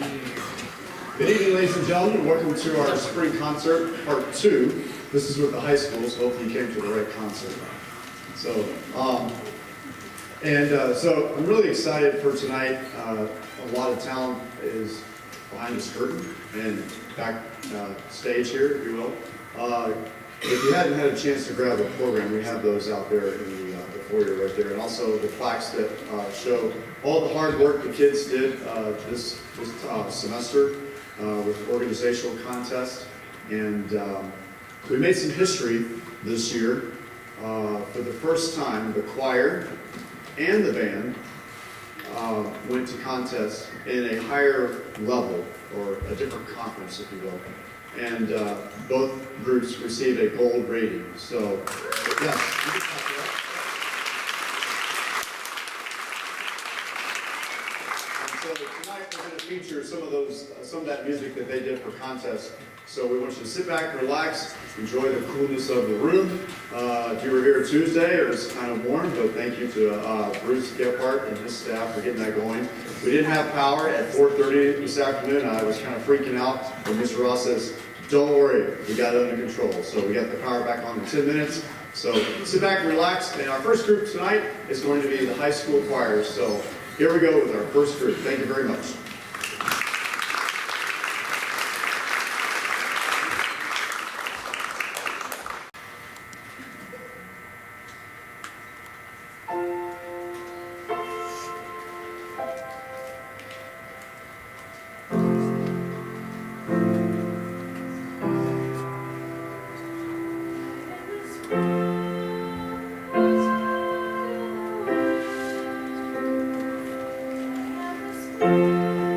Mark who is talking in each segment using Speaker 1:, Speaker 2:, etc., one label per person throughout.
Speaker 1: Good evening, ladies and gentlemen. Welcome to our spring concert, part 2. This is with the high school, so hopefully you came to the right concert. So I'm really excited for tonight. A lot of talent is behind this curtain and back stage here, if you will. If you hadn't had a chance to grab a program, we have those out there in the foyer right there, and also the plaques that show all the hard work the kids did this semester with organizational contest. And we made some history this year. For the first time, the choir and the band went to contest in a higher level, or a different conference, if you will. And both groups received a gold rating. So, yes. So tonight we're going to feature some of that music that they did for contest. So we want you to sit back, relax, enjoy the coolness of the room. If you were here Tuesday, it was kind of warm, but thank you to Bruce Gephardt and his staff for getting that going. We didn't have power at 4:30 this afternoon. I was kind of freaking out when Mr. Ross says, "Don't worry, we got it under control." So we got the power back on in 10 minutes. So sit back and relax. And our first group tonight is going to be the high school choir. So here we go with our first group. Thank you very much.
Speaker 2: Thank you.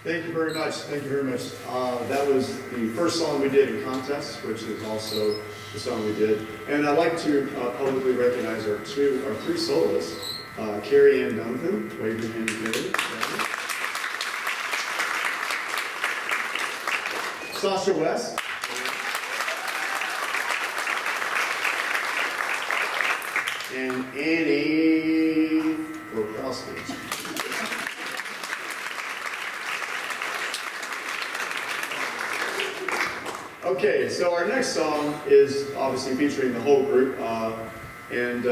Speaker 1: Thank you very much. Thank you very much. That was the first song we did in contest, which is also the song we did. And I'd like to publicly recognize our three soloists. Carrie Ann Donovan, wave your hand, Carrie. Sasha West. And Annie Borkowski. Okay, so our next song is obviously featuring the whole group, and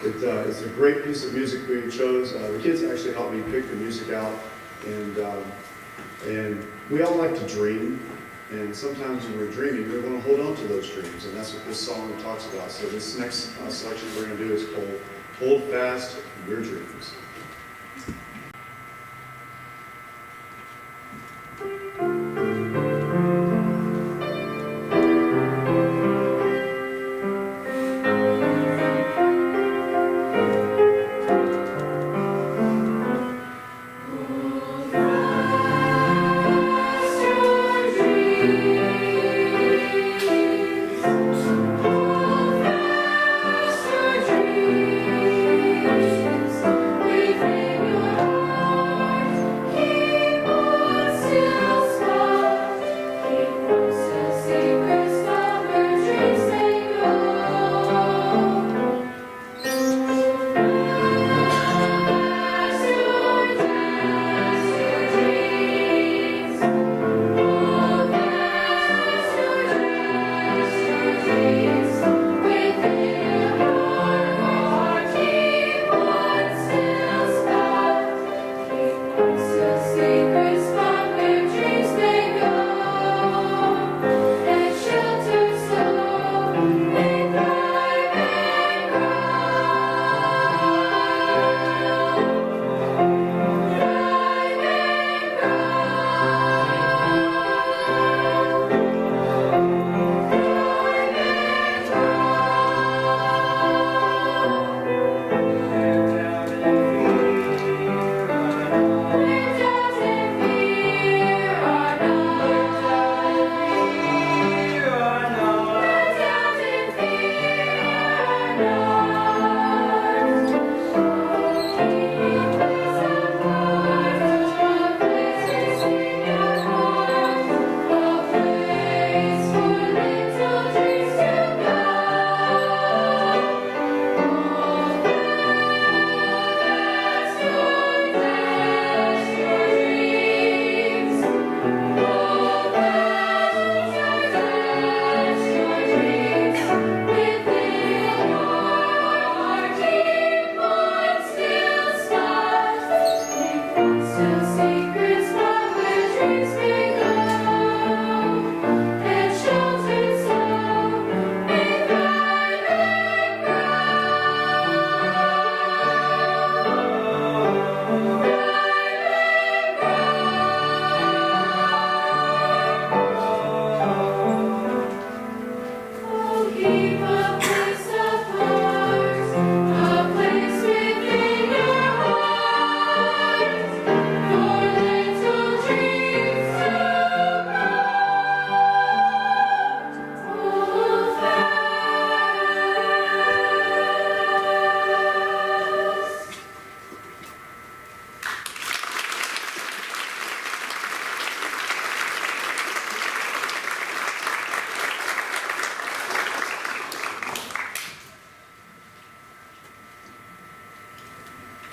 Speaker 1: it's a great piece of music we chose. The kids actually helped me pick the music out, and we all like to dream, and sometimes when we're dreaming, we want to hold on to those dreams, and that's what this song talks about. So this next selection we're going to do is called Hold Fast Your Dreams.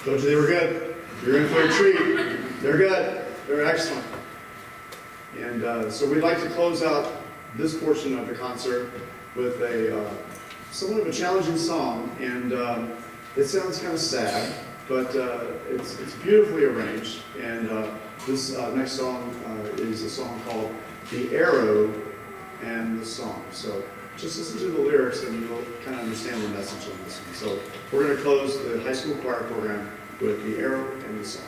Speaker 1: Told you they were good. You're in for a treat. They're good. They're excellent. And so we'd like to close out this portion of the concert with a somewhat of a challenging song. And it sounds kind of sad, but it's beautifully arranged. And this next song is a song called The Arrow and the Song. So just listen to the lyrics and you'll kind of understand the message of this one. So we're going to close the high school choir program with The Arrow and the Song.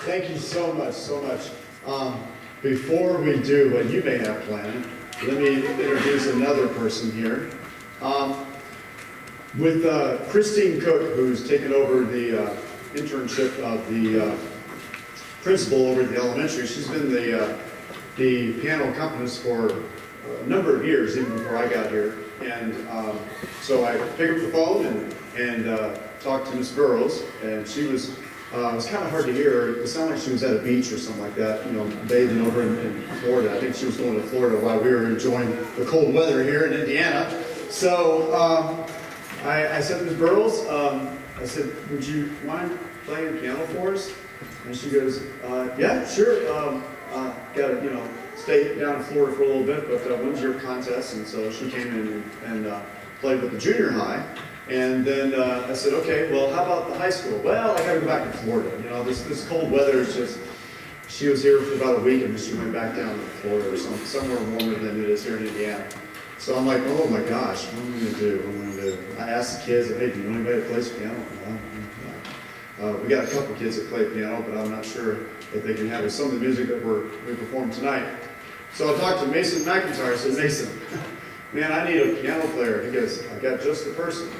Speaker 1: Thank you so much, so much. Before we do what you may have planned, let me introduce another person here. With Christine Cook, who's taken over the internship of the principal over at the elementary. She's been the piano accompanist for a number of years, even before I got here. And so I picked up the phone and talked to Miss Burrows, and she was, it was kind of hard to hear her. It sounded like she was at a beach or something like that, you know, bathing over in Florida. I think she was going to Florida while we were enjoying the cold weather here in Indiana. So I said to Ms. Burrows, I said, would you mind playing piano for us? And she goes, yeah, sure. Got to, you know, stay down in Florida for a little bit, but when's your contest? And so she came in and played with the junior high. And then I said, okay, well, how about the high school? Well, I got to go back to Florida. You know, this cold weather is just, she was here for about a week and she went back down to Florida or somewhere warmer than it is here in Indiana. So I'm like, oh my gosh, what am I going to do? What am I going to do? I asked the kids, hey, do you know anybody that plays piano? No. We got a couple kids that play piano, but I'm not sure if they can have some of the music that we performed tonight. So I talked to Mason McIntyre. I said, Mason, man, I need a piano player. He goes, I got just the person.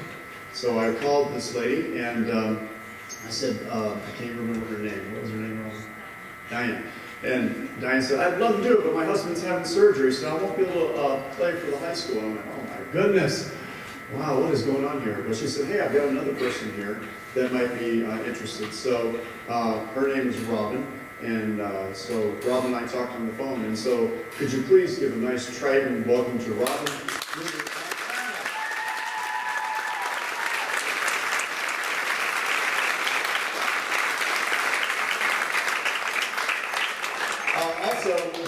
Speaker 1: So I called this lady and I said, I can't remember her name. What was her name wrong? Diane. And Diane said, I'd love to do it, but my husband's having surgery, so I won't be able to play for the high school. And I'm like, oh my goodness. Wow, what is going on here? But she said, hey, I've got another person here that might be interested. So her name is Robin. And so Robin and I talked on the phone. And so could you please give a nice Triton welcome to Robin?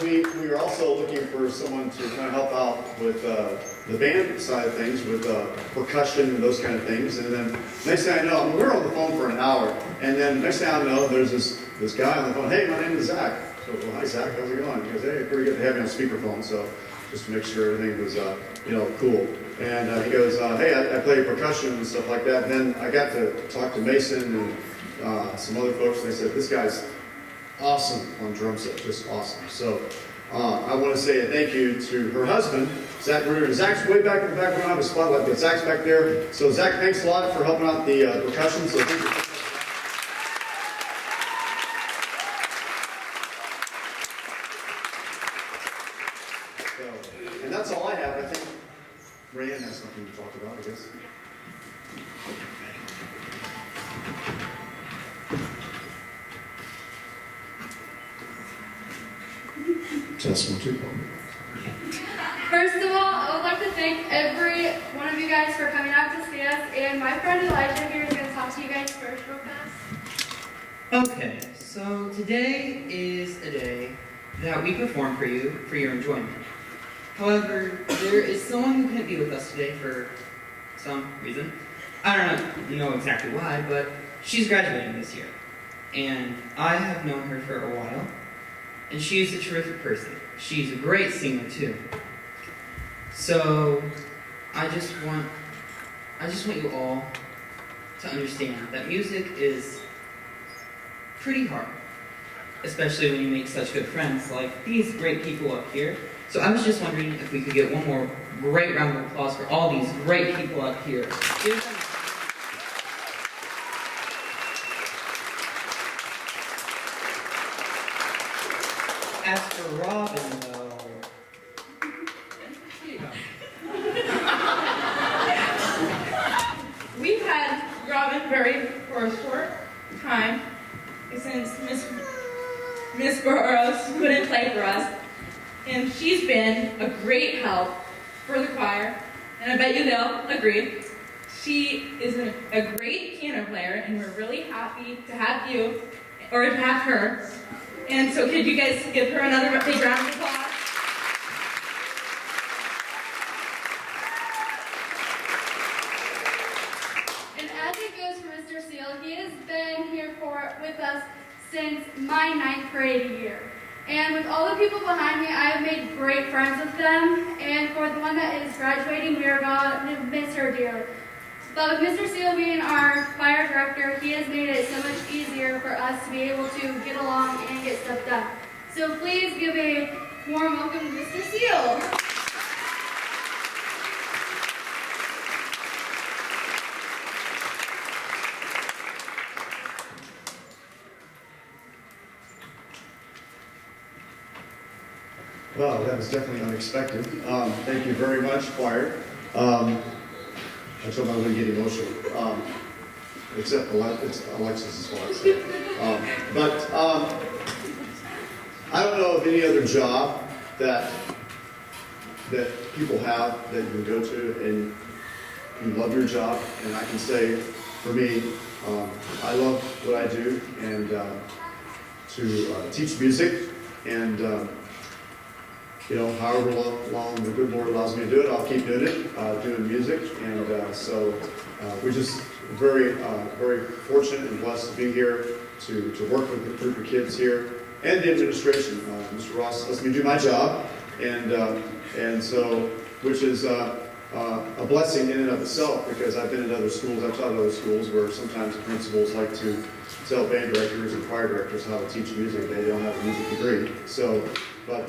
Speaker 1: We are also looking for someone to kind of help out with the band side of things, with percussion and those kind of things. And then next thing I know, we were on the phone for an hour, and then next thing I know, there's this guy on the phone. Hey, my name is Zach. So, well, hi Zach, how's it going? He goes, hey, pretty good to have you on speakerphone. So just to make sure everything was, cool. And he goes, hey, I play percussion and stuff like that. And then I got to talk to Mason and some other folks, and they said, this guy's awesome on drum set, just awesome. So I want to say a thank you to her husband, Zach Bruder. Zach's way back in the back. We don't have a spotlight, but Zach's back there. So Zach, thanks a lot for helping out the percussion. So thank you. So, and that's all I have. I think Rayanne has something to talk about, I guess. Test 1, 2.
Speaker 2: First of all, I would like to thank every one of you guys for coming out to see us, and my friend Elijah here is going to talk to you guys first real fast.
Speaker 3: Okay, so today is a day that we perform for you, for your enjoyment. However, there is someone who couldn't be with us today for some reason. I don't know exactly why, but she's graduating this year. And I have known her for a while. And she's a terrific person. She's a great singer too. So I just want you all to understand that music is pretty hard, especially when you make such good friends like these great people up here. So I was just wondering if we could get one more great round of applause for all these great people up here. As for Robin, though,
Speaker 4: for us. And she's been a great help for the choir, and I bet you they'll agree. She is a great piano player, and we're really happy to have you, or to have her. And so could you guys give her another big round of applause?
Speaker 2: And as it goes for Mr. Seal, he has been here with us since my 9th grade year. And with all the people behind me, I have made great friends with them. And for the one that is graduating, we are going to miss her dearly. But with Mr. Seal being our choir director, he has made it so much easier for us to be able to get along and get stuff done. So please give a warm welcome to Mr. Seal.
Speaker 1: Well, that was definitely unexpected. Thank you very much, choir. I told him I wouldn't get emotional, except it's Alexis's fault. So. I don't know of any other job that people have that you can go to and you love your job. And I can say, for me, I love what I do, and to teach music, and however long the good Lord allows me to do it, I'll keep doing it, doing music. And so we're just very fortunate and blessed to be here to work with the group of kids here and the administration. Mr. Ross lets me do my job, and so, which is a blessing in and of itself, because I've been in other schools, I've taught at other schools where sometimes principals like to tell band directors and choir directors how to teach music. They don't have a music degree. So, but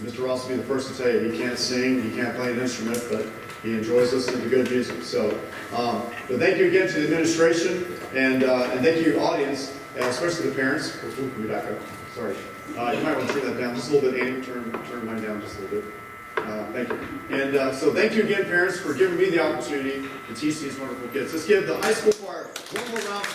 Speaker 1: Mr. Ross will be the first to tell you he can't sing, he can't play an instrument, but he enjoys listening to good music. So, but thank you again to the administration, and thank you, audience, especially the parents. Can we back up? Sorry. You might want to turn that down just a little bit, Amy. Turn mine down just a little bit. Thank you. And so thank you again, parents, for giving me the opportunity to teach these wonderful kids. Let's give the high school choir one more round.